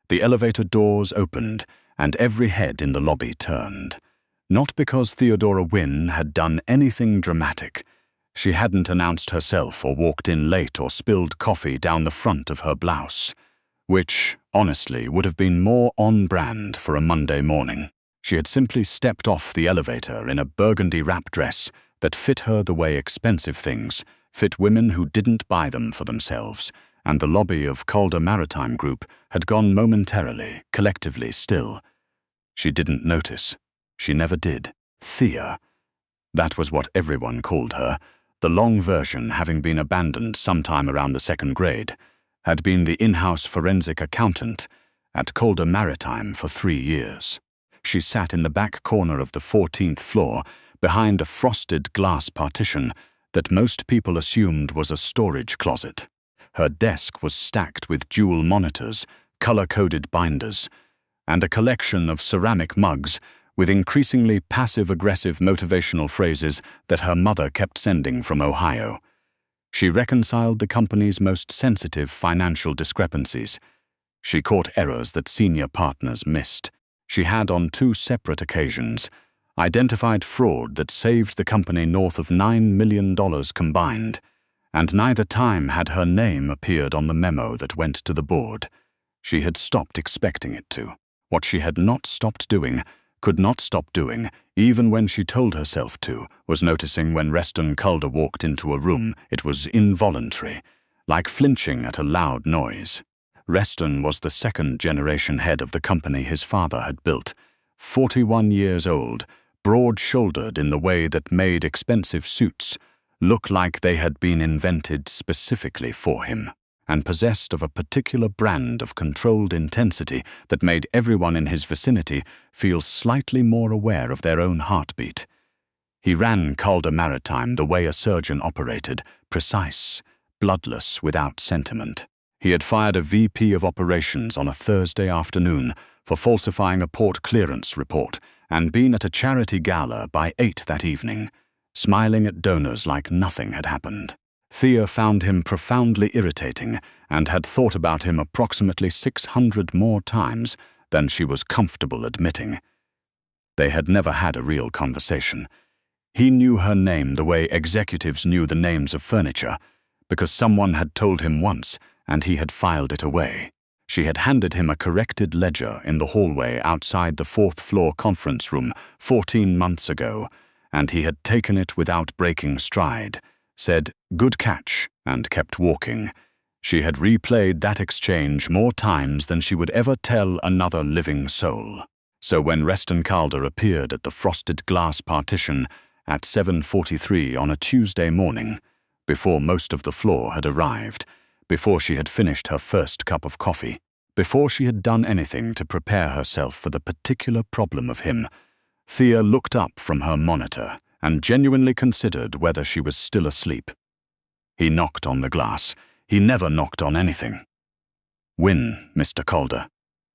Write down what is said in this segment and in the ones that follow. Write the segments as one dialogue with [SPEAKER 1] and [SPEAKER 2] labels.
[SPEAKER 1] The elevator doors opened, and every head in the lobby turned. Not because Theodora Wynn had done anything dramatic. She hadn't announced herself or walked in late or spilled coffee down the front of her blouse, which, honestly, would have been more on-brand for a Monday morning. She had simply stepped off the elevator in a burgundy wrap dress that fit her the way expensive things fit women who didn't buy them for themselves, and the lobby of Calder Maritime Group had gone momentarily, collectively still. She didn't notice. She never did. Thea. That was what everyone called her, the long version having been abandoned sometime around the second grade, had been the in-house forensic accountant at Calder Maritime for 3 years. She sat in the back corner of the 14th floor, behind a frosted glass partition that most people assumed was a storage closet. Her desk was stacked with dual monitors, color-coded binders, and a collection of ceramic mugs with increasingly passive-aggressive motivational phrases that her mother kept sending from Ohio. She reconciled the company's most sensitive financial discrepancies. She caught errors that senior partners missed. She had, on 2 separate occasions, identified fraud that saved the company north of $9 million combined, and neither time had her name appeared on the memo that went to the board. She had stopped expecting it to. What she had not stopped doing, could not stop doing, even when she told herself to, was noticing when Reston Calder walked into a room, it was involuntary, like flinching at a loud noise. Reston was the second-generation head of the company his father had built, 41 years old, broad-shouldered in the way that made expensive suits look like they had been invented specifically for him, and possessed of a particular brand of controlled intensity that made everyone in his vicinity feel slightly more aware of their own heartbeat. He ran Calder Maritime the way a surgeon operated, precise, bloodless, without sentiment. He had fired a VP of operations on a Thursday afternoon for falsifying a port clearance report and been at a charity gala by 8 that evening, smiling at donors like nothing had happened. Thea found him profoundly irritating and had thought about him approximately 600 more times than she was comfortable admitting. They had never had a real conversation. He knew her name the way executives knew the names of furniture, because someone had told him once and he had filed it away. She had handed him a corrected ledger in the hallway outside the 4th-floor conference room 14 months ago, and he had taken it without breaking stride, said, "Good catch," and kept walking. She had replayed that exchange more times than she would ever tell another living soul. So when Reston Calder appeared at the frosted glass partition at 7:43 on a Tuesday morning, before most of the floor had arrived, before she had finished her first cup of coffee, before she had done anything to prepare herself for the particular problem of him, Thea looked up from her monitor and genuinely considered whether she was still asleep. He knocked on the glass. He never knocked on anything. "Wynn, Mr. Calder."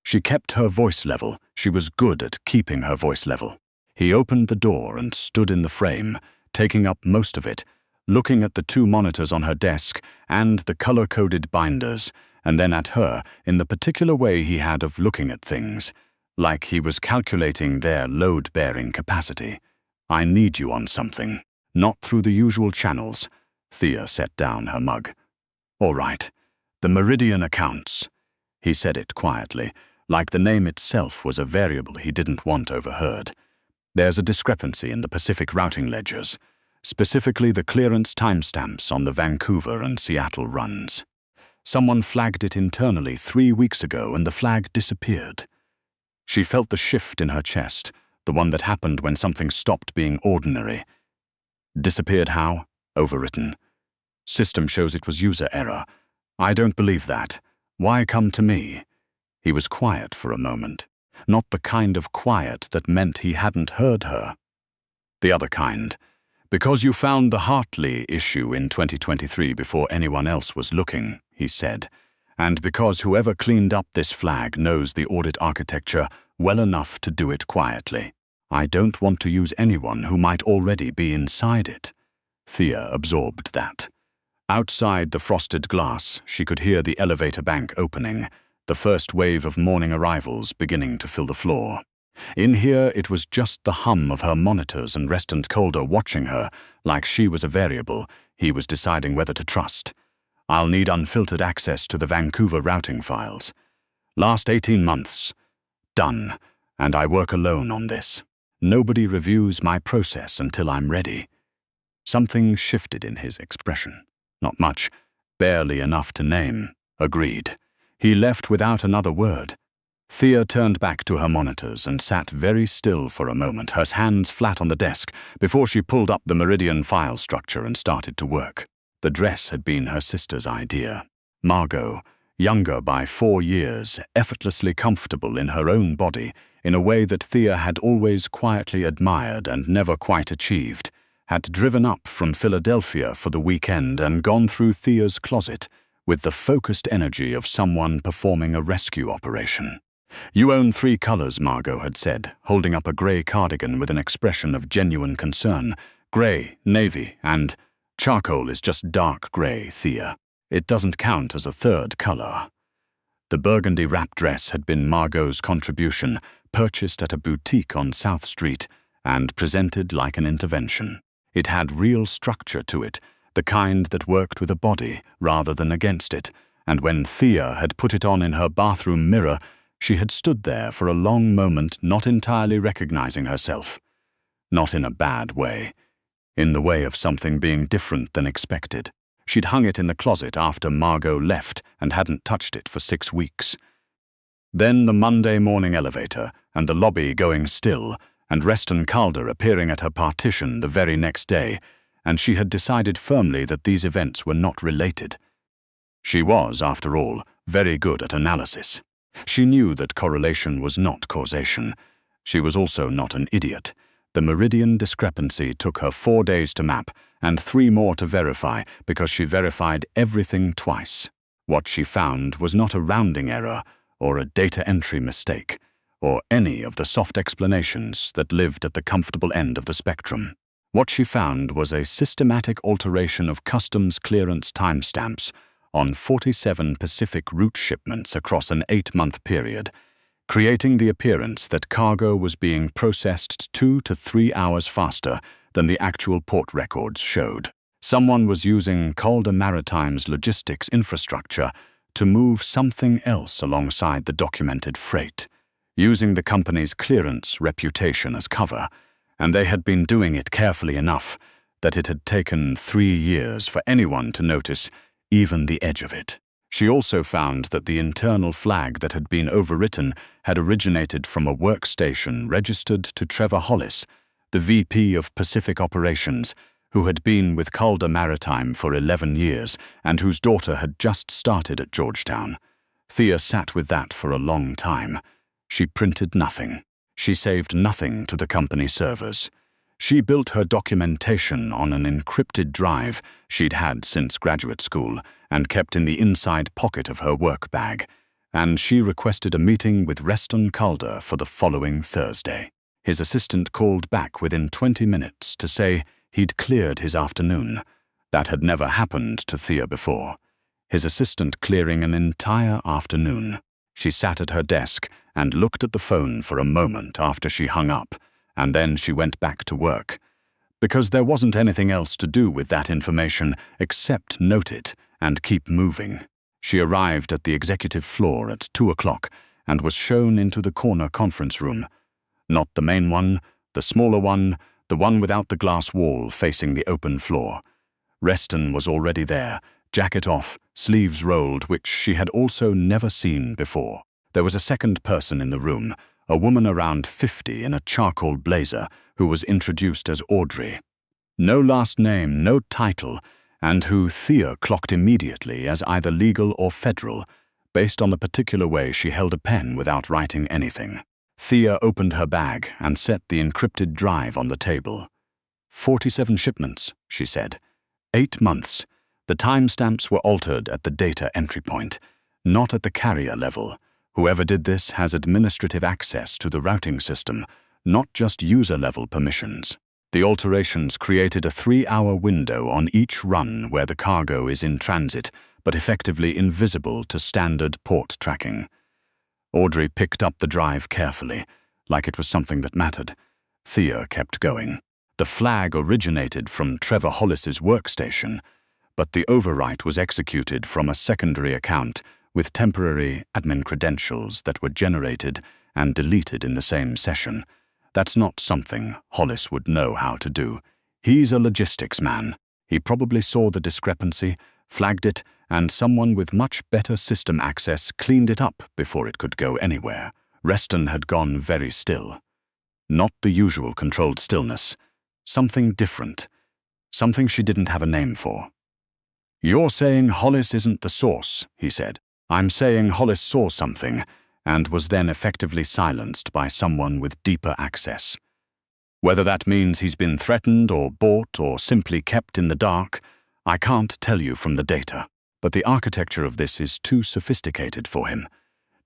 [SPEAKER 1] She kept her voice level. She was good at keeping her voice level. He opened the door and stood in the frame, taking up most of it, looking at the 2 monitors on her desk and the color-coded binders, and then at her in the particular way he had of looking at things, like he was calculating their load-bearing capacity. "I need you on something. Not through the usual channels." Thea set down her mug. "All right. The Meridian accounts." He said it quietly, like the name itself was a variable he didn't want overheard. "There's a discrepancy in the Pacific routing ledgers, specifically the clearance timestamps on the Vancouver and Seattle runs. Someone flagged it internally 3 weeks ago and the flag disappeared." She felt the shift in her chest, the one that happened when something stopped being ordinary. "Disappeared how?" "Overwritten. System shows it was user error." "I don't believe that. Why come to me?" He was quiet for a moment. Not the kind of quiet that meant he hadn't heard her. The other kind. "Because you found the Hartley issue in 2023 before anyone else was looking," he said, "and because whoever cleaned up this flag knows the audit architecture well enough to do it quietly. I don't want to use anyone who might already be inside it." Thea absorbed that. Outside the frosted glass, she could hear the elevator bank opening, the first wave of morning arrivals beginning to fill the floor. In here, it was just the hum of her monitors and Reston Calder watching her like she was a variable he was deciding whether to trust. I'll need unfiltered access to the Vancouver routing files. Last 18 months. Done. And I work alone on this. Nobody reviews my process until I'm ready. Something shifted in his expression. Not much. Barely enough to name. Agreed. He left without another word. Thea turned back to her monitors and sat very still for a moment, her hands flat on the desk, before she pulled up the Meridian file structure and started to work. The dress had been her sister's idea. Margot, younger by 4 years, effortlessly comfortable in her own body, in a way that Thea had always quietly admired and never quite achieved, had driven up from Philadelphia for the weekend and gone through Thea's closet with the focused energy of someone performing a rescue operation. "You own 3 colors," Margot had said, holding up a grey cardigan with an expression of genuine concern. "Grey, navy, and charcoal is just dark grey, Thea. It doesn't count as a 3rd color." The burgundy wrap dress had been Margot's contribution, purchased at a boutique on South Street and presented like an intervention. It had real structure to it, the kind that worked with a body rather than against it, and when Thea had put it on in her bathroom mirror, she had stood there for a long moment, not entirely recognizing herself. Not in a bad way. In the way of something being different than expected. She'd hung it in the closet after Margot left and hadn't touched it for 6 weeks. Then the Monday morning elevator, and the lobby going still, and Reston Calder appearing at her partition the very next day, and she had decided firmly that these events were not related. She was, after all, very good at analysis. She knew that correlation was not causation. She was also not an idiot. The Meridian discrepancy took her 4 days to map and 3 more to verify because she verified everything twice. What she found was not a rounding error or a data entry mistake or any of the soft explanations that lived at the comfortable end of the spectrum. What she found was a systematic alteration of customs clearance timestamps on 47 Pacific route shipments across an 8-month period, creating the appearance that cargo was being processed 2 to 3 hours faster than the actual port records showed. Someone was using Calder Maritime's logistics infrastructure to move something else alongside the documented freight, using the company's clearance reputation as cover, and they had been doing it carefully enough that it had taken 3 years for anyone to notice even the edge of it. She also found that the internal flag that had been overwritten had originated from a workstation registered to Trevor Hollis, the VP of Pacific Operations, who had been with Calder Maritime for 11 years and whose daughter had just started at Georgetown. Thea sat with that for a long time. She printed nothing. She saved nothing to the company servers. She built her documentation on an encrypted drive she'd had since graduate school and kept in the inside pocket of her work bag, and she requested a meeting with Reston Calder for the following Thursday. His assistant called back within 20 minutes to say he'd cleared his afternoon. That had never happened to Thea before. His assistant clearing an entire afternoon. She sat at her desk and looked at the phone for a moment after she hung up, and then she went back to work. Because there wasn't anything else to do with that information except note it and keep moving. She arrived at the executive floor at 2 o'clock and was shown into the corner conference room. Not the main one, the smaller one, the one without the glass wall facing the open floor. Reston was already there, jacket off, sleeves rolled, which she had also never seen before. There was a second person in the room, a woman around 50 in a charcoal blazer who was introduced as Audrey. No last name, no title, and who Thea clocked immediately as either legal or federal, based on the particular way she held a pen without writing anything. Thea opened her bag and set the encrypted drive on the table. 47 shipments, she said. 8 months. The timestamps were altered at the data entry point, not at the carrier level. Whoever did this has administrative access to the routing system, not just user-level permissions. The alterations created a 3-hour window on each run where the cargo is in transit, but effectively invisible to standard port tracking. Audrey picked up the drive carefully, like it was something that mattered. Thea kept going. The flag originated from Trevor Hollis's workstation, but the overwrite was executed from a secondary account with temporary admin credentials that were generated and deleted in the same session. That's not something Hollis would know how to do. He's a logistics man. He probably saw the discrepancy, flagged it, and someone with much better system access cleaned it up before it could go anywhere. Reston had gone very still. Not the usual controlled stillness. Something different. Something she didn't have a name for. "You're saying Hollis isn't the source," he said. "I'm saying Hollis saw something and was then effectively silenced by someone with deeper access. Whether that means he's been threatened or bought or simply kept in the dark, I can't tell you from the data. But the architecture of this is too sophisticated for him.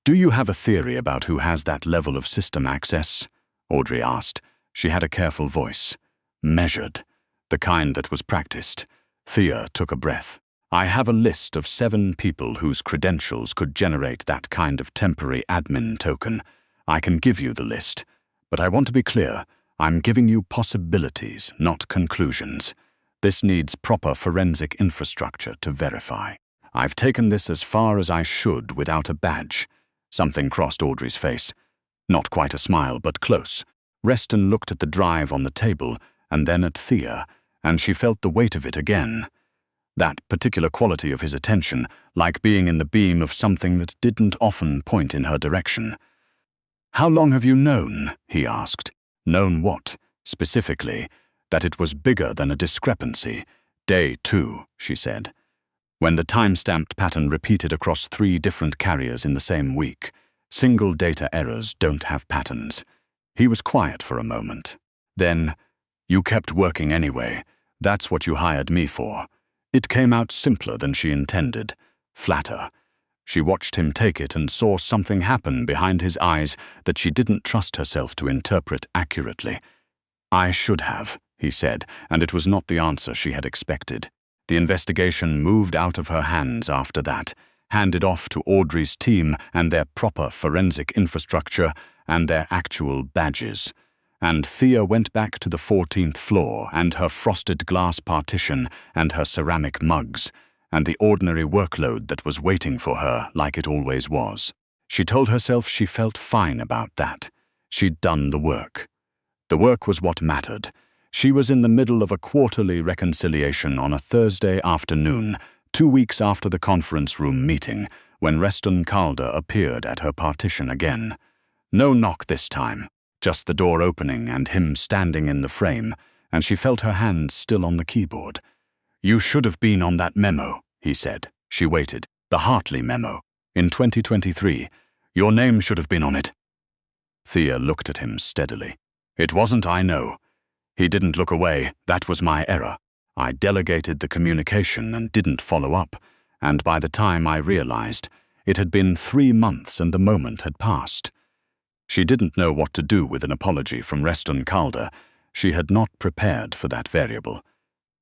[SPEAKER 1] Do you have a theory about who has that level of system access?" Audrey asked. She had a careful voice. Measured. The kind that was practiced. Thea took a breath. "I have a list of 7 people whose credentials could generate that kind of temporary admin token. I can give you the list. But I want to be clear. I'm giving you possibilities, not conclusions. This needs proper forensic infrastructure to verify. I've taken this as far as I should without a badge." Something crossed Audrey's face. Not quite a smile, but close. Reston looked at the drive on the table and then at Thea, and she felt the weight of it again. That particular quality of his attention, like being in the beam of something that didn't often point in her direction. "How long have you known?" he asked. "Known what? Specifically, that it was bigger than a discrepancy." "Day 2, she said. "When the time-stamped pattern repeated across 3 different carriers in the same week. Single data errors don't have patterns." He was quiet for a moment. Then, "You kept working anyway. That's what you hired me for." It came out simpler than she intended. Flatter. She watched him take it and saw something happen behind his eyes that she didn't trust herself to interpret accurately. "I should have," he said, and it was not the answer she had expected. The investigation moved out of her hands after that, handed off to Audrey's team and their proper forensic infrastructure and their actual badges. And Thea went back to the 14th floor and her frosted glass partition and her ceramic mugs, and the ordinary workload that was waiting for her like it always was. She told herself she felt fine about that. She'd done the work. The work was what mattered. She was in the middle of a quarterly reconciliation on a Thursday afternoon, 2 weeks after the conference room meeting, when Reston Calder appeared at her partition again. No knock this time. Just the door opening and him standing in the frame, and she felt her hands still on the keyboard. "You should have been on that memo," he said. She waited. "The Hartley memo. In 2023. Your name should have been on it." Thea looked at him steadily. "It wasn't, I know. He didn't look away. That was my error. I delegated the communication and didn't follow up, and by the time I realized, it had been 3 months and the moment had passed." She didn't know what to do with an apology from Reston Calder. She had not prepared for that variable.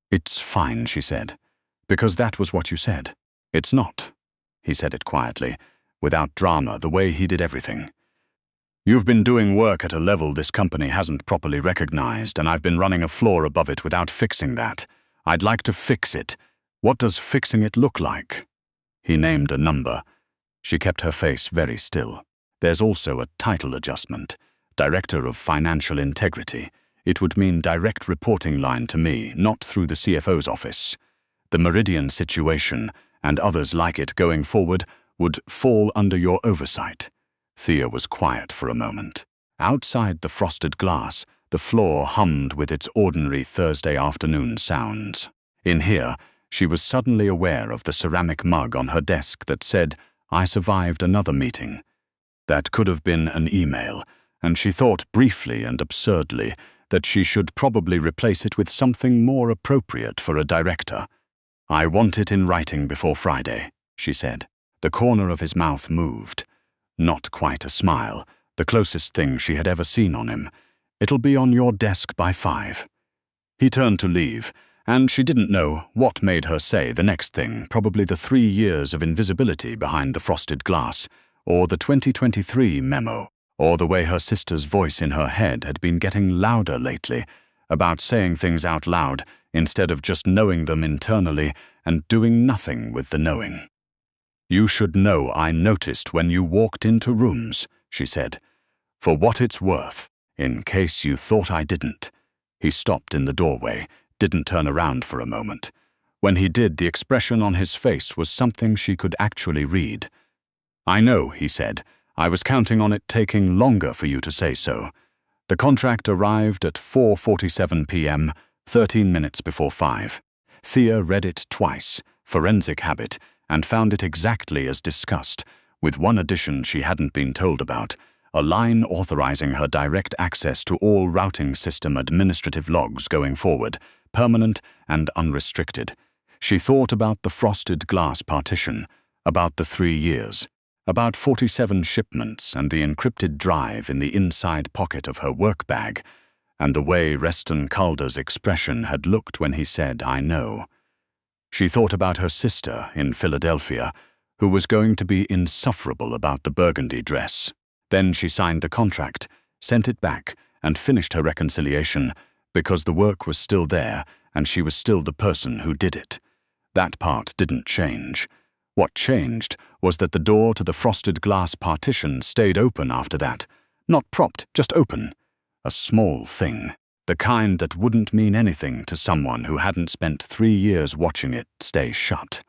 [SPEAKER 1] "It's fine," she said, "because that was what you said." "It's not." He said it quietly, without drama, the way he did everything. "You've been doing work at a level this company hasn't properly recognized, and I've been running a floor above it without fixing that. I'd like to fix it. What does fixing it look like?" He named a number. She kept her face very still. "There's also a title adjustment. Director of Financial Integrity. It would mean direct reporting line to me, not through the CFO's office. The Meridian situation, and others like it going forward, would fall under your oversight." Thea was quiet for a moment. Outside the frosted glass, the floor hummed with its ordinary Thursday afternoon sounds. In here, she was suddenly aware of the ceramic mug on her desk that said, "I survived another meeting." That could have been an email, and she thought briefly and absurdly that she should probably replace it with something more appropriate for a director. "I want it in writing before Friday," she said. The corner of his mouth moved. Not quite a smile, the closest thing she had ever seen on him. "It'll be on your desk by 5. He turned to leave, And she didn't know what made her say the next thing, probably the 3 years of invisibility behind the frosted glass, or the 2023 memo, or the way her sister's voice in her head had been getting louder lately, about saying things out loud instead of just knowing them internally and doing nothing with the knowing. "You should know I noticed when you walked into rooms," she said. "For what it's worth, in case you thought I didn't." He stopped in the doorway, didn't turn around for a moment. When he did, the expression on his face was something she could actually read. "I know," he said. "I was counting on it taking longer for you to say so." The contract arrived at 4:47 p.m., 13 minutes before 5. Thea read it twice, forensic habit, and found it exactly as discussed, with one addition she hadn't been told about, a line authorizing her direct access to all routing system administrative logs going forward, permanent and unrestricted. She thought about the frosted glass partition, about the 3 years, about 47 shipments and the encrypted drive in the inside pocket of her work bag, and the way Reston Calder's expression had looked when he said, "I know." She thought about her sister in Philadelphia, who was going to be insufferable about the burgundy dress. Then she signed the contract, sent it back, and finished her reconciliation, because the work was still there and she was still the person who did it. That part didn't change. What changed was that the door to the frosted glass partition stayed open after that. Not propped, just open. A small thing. The kind that wouldn't mean anything to someone who hadn't spent 3 years watching it stay shut.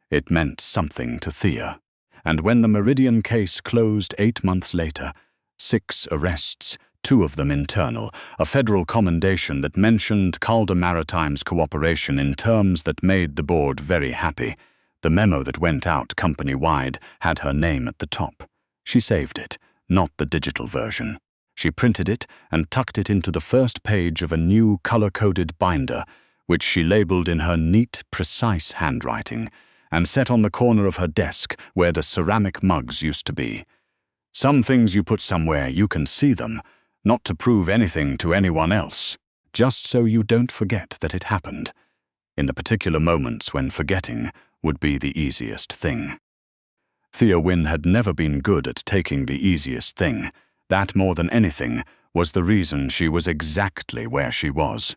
[SPEAKER 1] It meant something to Thea. And when the Meridian case closed 8 months later, 6 arrests, 2 of them internal, a federal commendation that mentioned Calder Maritime's cooperation in terms that made the board very happy. The memo that went out company-wide had her name at the top. She saved it, not the digital version. She printed it and tucked it into the first page of a new color-coded binder, which she labeled in her neat, precise handwriting, and set on the corner of her desk where the ceramic mugs used to be. Some things you put somewhere you can see them, not to prove anything to anyone else, just so you don't forget that it happened, in the particular moments when forgetting would be the easiest thing. Thea Wynn had never been good at taking the easiest thing. That, more than anything, was the reason she was exactly where she was.